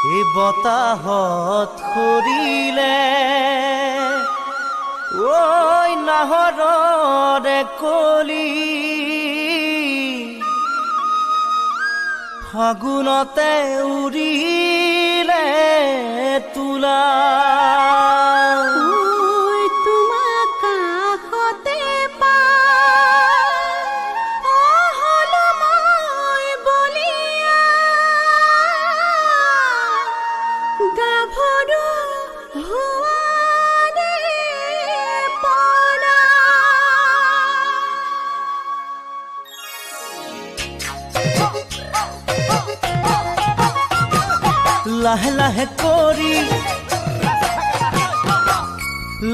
এই বতাহত সৰিলে ঐ নাহৰৰে কলি ফাগুনতে উৰিলে তুলা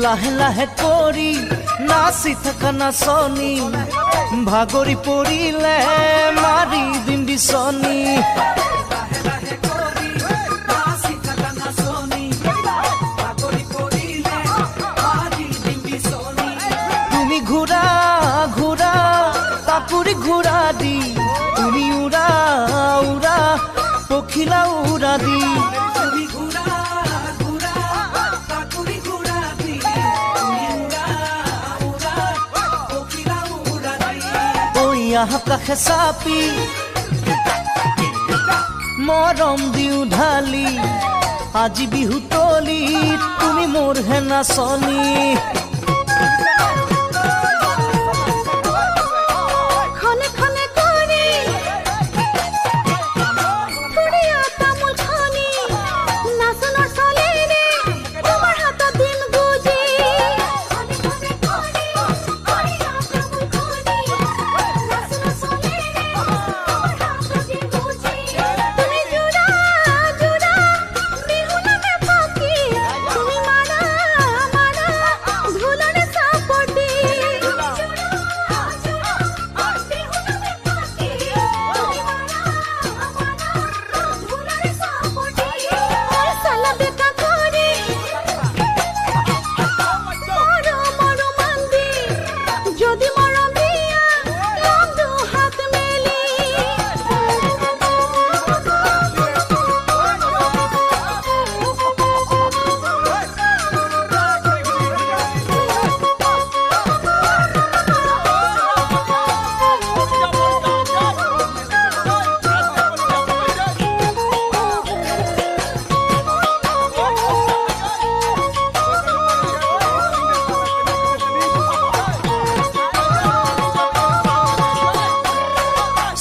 লাহে লাহে কৰি নাচি থকা নাচনি ভাগৰি পৰিলে মাৰি দিম বিচনী তুমি ঘূৰা ঘূৰা পাকুৰি ঘূৰা দি তুমি উৰা উৰা পখিলা উৰা দি কাষে চাপি মৰম দিও ঢালি আজি বিহু তলি তুমি মোৰ হে নাচনী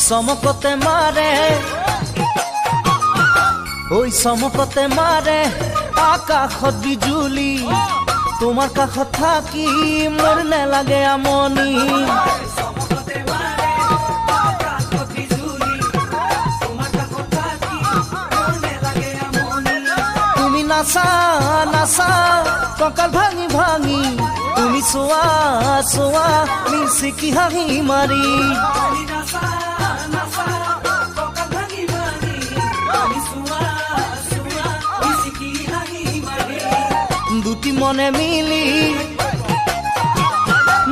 চমকতে মাৰে ঐ চমকতে মাৰে আকাশত বিজুলি তোমাৰ কাষত থাকি মোৰ নেলাগে আমনি তুমি নাচা নাচা কঁকাল ভাঙি ভাঙি তুমি চোৱা চোৱা মিচিকি হাঁহি মাৰি দুটি মনে মিলি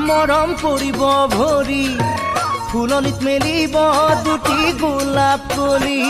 মৰম কৰিব ভৰি ফুলনিত মেলিব দুটি গোলাপ কলি